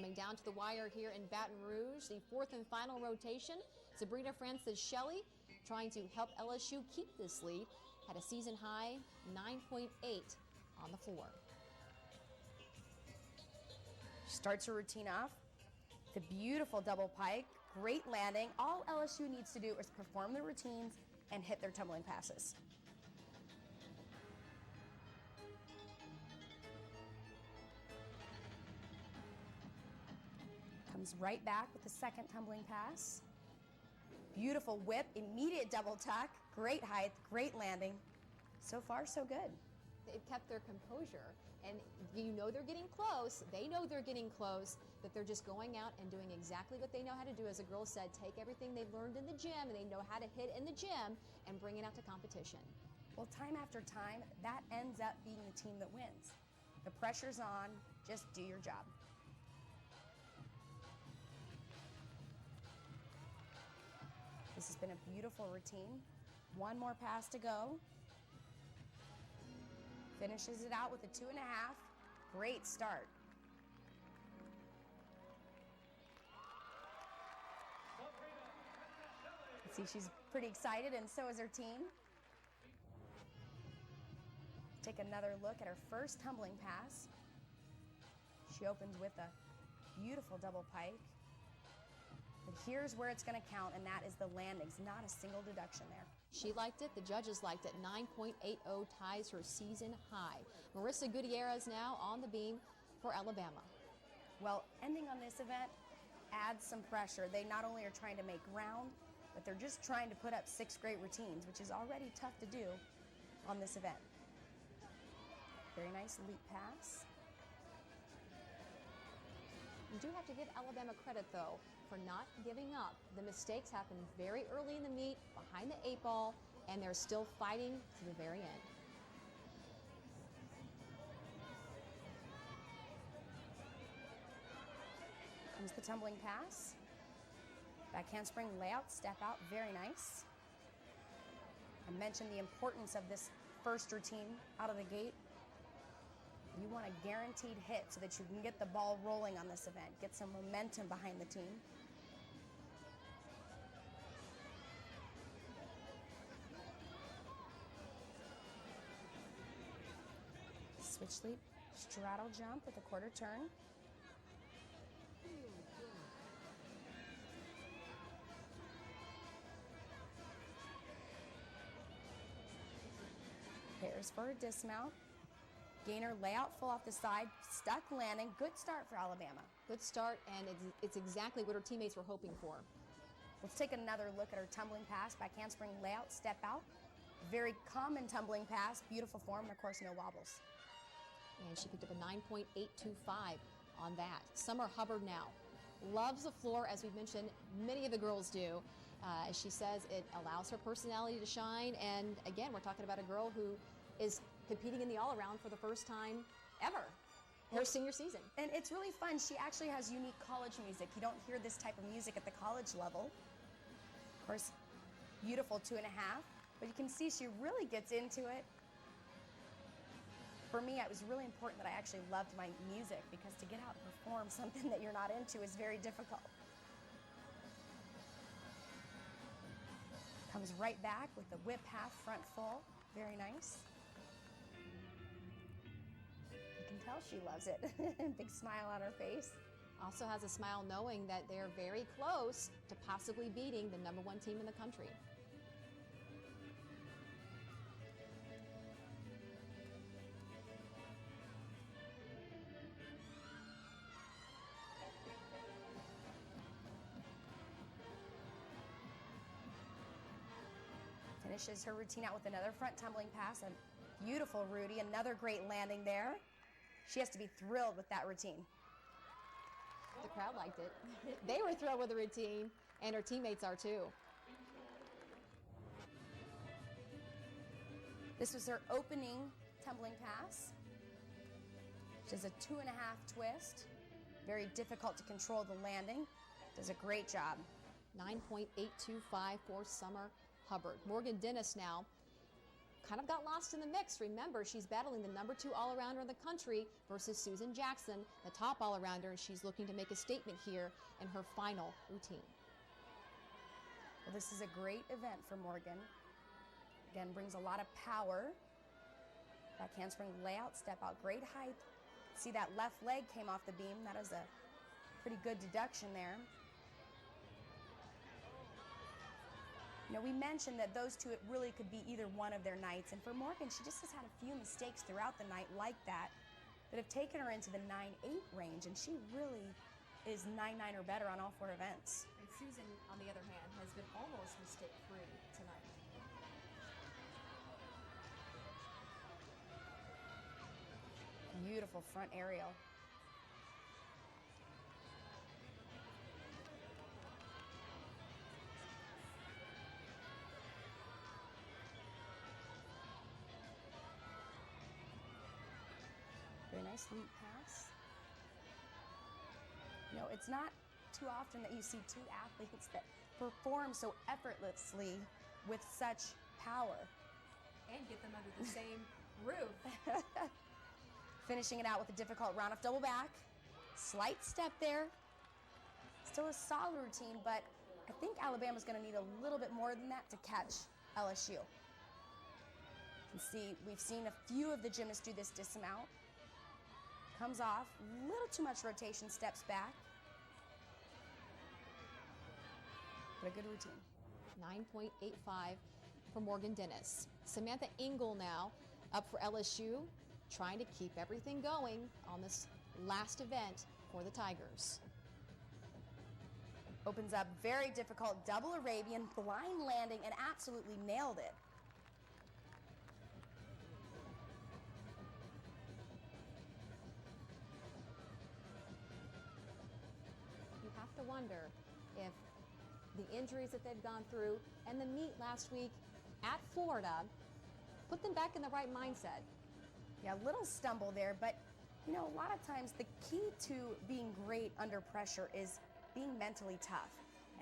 Coming down to the wire here in Baton Rouge, the fourth and final rotation. Sabrina Franceschelli trying to help LSU keep this lead. Had a season high 9.8 on the floor. Starts her routine off. The beautiful double pike, great landing. All LSU needs to do is perform the routines and hit their tumbling passes. Comes right back with the second tumbling pass. Beautiful whip, immediate double tuck, great height, great landing. So far, so good. They've kept their composure, and you know they're getting close. They know they're getting close, that they're just going out and doing exactly what they know how to do. As the girl said, take everything they've learned in the gym and they know how to hit in the gym and bring it out to competition. Well, time after time, that ends up being the team that wins. The pressure's on, just do your job. This has been a beautiful routine. One more pass to go. Finishes it out with a 2.5. Great start. See, she's pretty excited, and so is her team. Take another look at her first tumbling pass. She opens with a beautiful double pike. But here's where it's going to count, and that is the landings. Not a single deduction there. She liked it. The judges liked it. 9.80 ties her season high. Marissa Gutierrez now on the beam for Alabama. Well, ending on this event adds some pressure. They not only are trying to make ground, but they're just trying to put up 6 great routines, which is already tough to do on this event. Very nice leap pass. You do have to give Alabama credit, though, for not giving up. The mistakes happened very early in the meet, behind the 8 ball, and they're still fighting to the very end. Comes the tumbling pass. Back handspring layout, step out, very nice. I mentioned the importance of this first routine out of the gate. You want a guaranteed hit so that you can get the ball rolling on this event, get some momentum behind the team. Switch leap, straddle jump with a quarter turn. Pairs for a dismount. Gainer layout full off the side, stuck landing. Good start for Alabama. Good start, and it's exactly what her teammates were hoping for. Let's take another look at her tumbling pass. Back handspring layout, step out. Very common tumbling pass, beautiful form, and of course no wobbles. And she picked up a 9.825 on that. Summer Hubbard now loves the floor, as we've mentioned, many of the girls do. As she says, it allows her personality to shine, and again, we're talking about a girl who is competing in the all-around for the first time ever, her senior season. And it's really fun. She actually has unique college music. You don't hear this type of music at the college level. Of course, beautiful 2.5, but you can see she really gets into it. For me, it was really important that I actually loved my music, because to get out and perform something that you're not into is very difficult. Comes right back with the whip half front full. Very nice. You can tell she loves it. Big smile on her face. Also has a smile knowing that they're very close to possibly beating the #1 team in the country. Finishes her routine out with another front tumbling pass. A beautiful Rudy, another great landing there. She has to be thrilled with that routine. The crowd liked it. They were thrilled with the routine, and her teammates are too. This was her opening tumbling pass. She does a 2.5 twist. Very difficult to control the landing. Does a great job. 9.825 for Summer Hubbard. Morgan Dennis now kind of got lost in the mix. Remember, she's battling the number 2 all-arounder in the country versus Susan Jackson, the top all-arounder, and she's looking to make a statement here in her final routine. Well, this is a great event for Morgan. Again, brings a lot of power. Back handspring layout, step out, great height. See that left leg came off the beam. That is a pretty good deduction there. You know, we mentioned that those two, it really could be either one of their nights. And for Morgan, she just has had a few mistakes throughout the night like that have taken her into the 9-8 range. And she really is 9-9 or better on all 4 events. And Susan, on the other hand, has been almost mistake-free tonight. Beautiful front aerial. Very nice leap pass. You know, it's not too often that you see 2 athletes that perform so effortlessly with such power. And get them under the same roof. Finishing it out with a difficult round-off double back. Slight step there. Still a solid routine, but I think Alabama's going to need a little bit more than that to catch LSU. You can see we've seen a few of the gymnasts do this dismount. Comes off, a little too much rotation, steps back. But a good routine. 9.85 for Morgan Dennis. Samantha Engle now up for LSU, trying to keep everything going on this last event for the Tigers. Opens up very difficult double Arabian, blind landing, and absolutely nailed it. You have to wonder if the injuries that they've gone through and the meet last week at Florida put them back in the right mindset. Yeah, a little stumble there, but you know, a lot of times the key to being great under pressure is being mentally tough.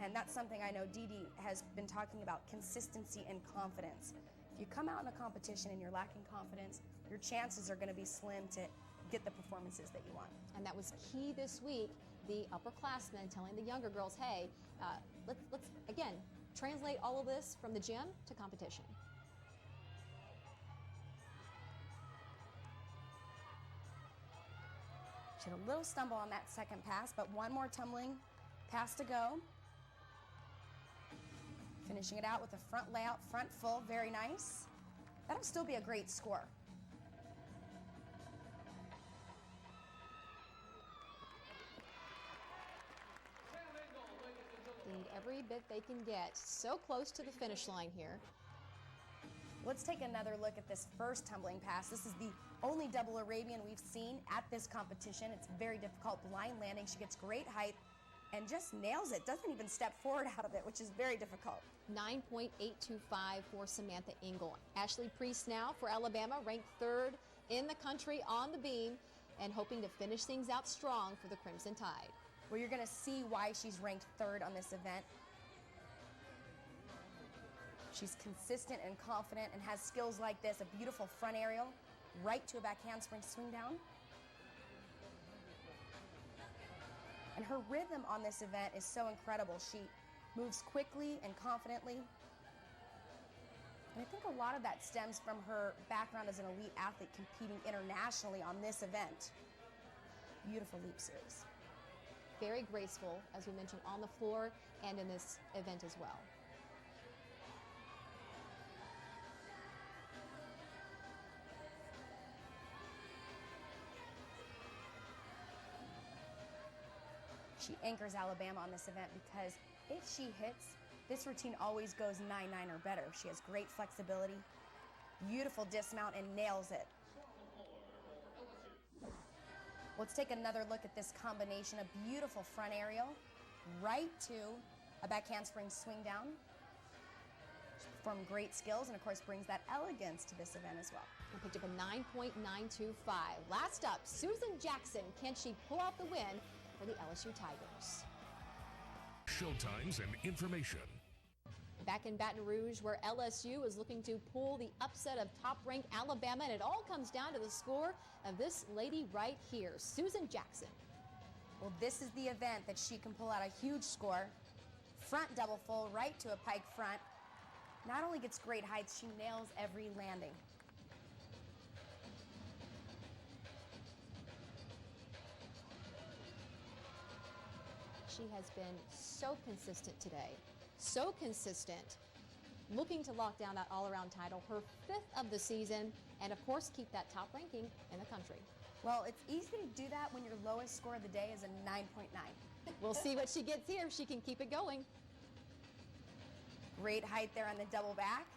And that's something I know Dee Dee has been talking about, consistency and confidence. If you come out in a competition and you're lacking confidence, your chances are going to be slim to get the performances that you want. And that was key this week, the upperclassmen telling the younger girls, hey, let's again, translate all of this from the gym to competition. She had a little stumble on that second pass, but one more tumbling pass to go. Finishing it out with a front layout, front full, very nice. That'll still be a great score. Need every bit they can get. So close to the finish line here. Let's take another look at this first tumbling pass. This is the only double Arabian we've seen at this competition. It's very difficult, blind landing. She gets great height and just nails it. Doesn't even step forward out of it, which is very difficult. 9.825 for Samantha Engle. Ashley Priess now for Alabama, ranked 3rd in the country on the beam and hoping to finish things out strong for the Crimson Tide. Well, you're going to see why she's ranked 3rd on this event. She's consistent and confident and has skills like this, a beautiful front aerial, right to a back handspring swing down. And her rhythm on this event is so incredible. She moves quickly and confidently. And I think a lot of that stems from her background as an elite athlete competing internationally on this event. Beautiful leap series. Very graceful, as we mentioned, on the floor and in this event as well. She anchors Alabama on this event because if she hits, this routine always goes 9-9 or better. She has great flexibility, beautiful dismount, and nails it. Let's take another look at this combination, a beautiful front aerial, right to a back handspring swing down. She performed great skills and, of course, brings that elegance to this event as well. We picked up a 9.925. Last up, Susan Jackson. Can she pull out the win for the LSU Tigers? Showtimes and information. Back in Baton Rouge, where LSU is looking to pull the upset of top-ranked Alabama, and it all comes down to the score of this lady right here, Susan Jackson. Well, this is the event that she can pull out a huge score. Front double full right to a pike front. Not only gets great height, she nails every landing. She has been so consistent today, so consistent, looking to lock down that all-around title, her 5th of the season, and of course keep that top ranking in the country. Well, it's easy to do that when your lowest score of the day is a 9.9. We'll see what she gets here, if she can keep it going. Great height there on the double back.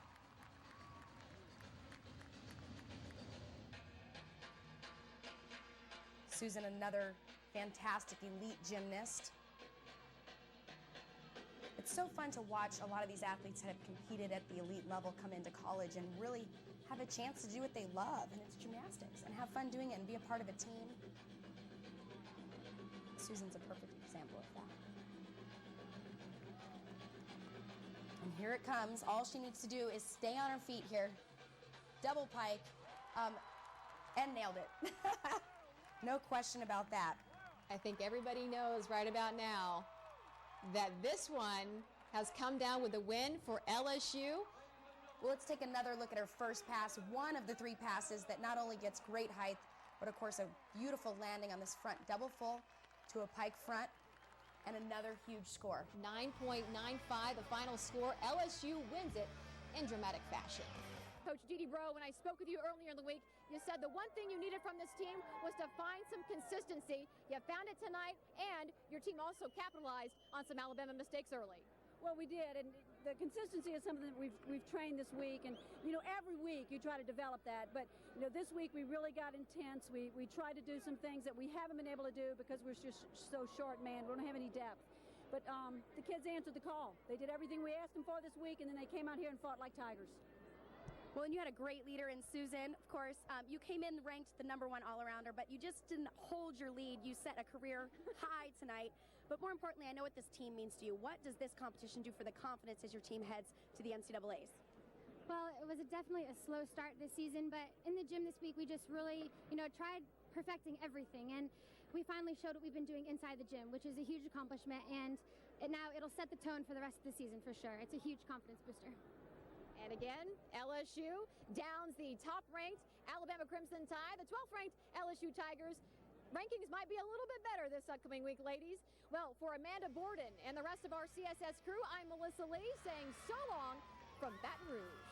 Susan, another fantastic elite gymnast. It's so fun to watch a lot of these athletes that have competed at the elite level come into college and really have a chance to do what they love, and it's gymnastics, and have fun doing it and be a part of a team. Susan's a perfect example of that. And here it comes. All she needs to do is stay on her feet here. Double pike, and nailed it. No question about that. I think everybody knows right about now that this one has come down with a win for LSU. Well, let's take another look at her first pass, one of the 3 passes that not only gets great height, but of course a beautiful landing on this front double full to a pike front, and another huge score. 9.95, the final score. LSU wins it in dramatic fashion. Coach Dee Bro, when I spoke with you earlier in the week, you said the one thing you needed from this team was to find some consistency. You found it tonight, and your team also capitalized on some Alabama mistakes early. Well, we did, and the consistency is something that we've trained this week, and every week you try to develop that. But this week we really got intense. We tried to do some things that we haven't been able to do because we're just so short-manned. We don't have any depth. But the kids answered the call. They did everything we asked them for this week, and then they came out here and fought like tigers. Well, and you had a great leader in Susan, of course. You came in ranked the #1 all-arounder, but you just didn't hold your lead. You set a career high tonight. But more importantly, I know what this team means to you. What does this competition do for the confidence as your team heads to the NCAAs? Well, it was definitely a slow start this season, but in the gym this week, we just really, tried perfecting everything. And we finally showed what we've been doing inside the gym, which is a huge accomplishment. And now it'll set the tone for the rest of the season for sure. It's a huge confidence booster. And again, LSU downs the top-ranked Alabama Crimson Tide, the 12th-ranked LSU Tigers. Rankings might be a little bit better this upcoming week, ladies. Well, for Amanda Borden and the rest of our CSS crew, I'm Marissa Lee saying so long from Baton Rouge.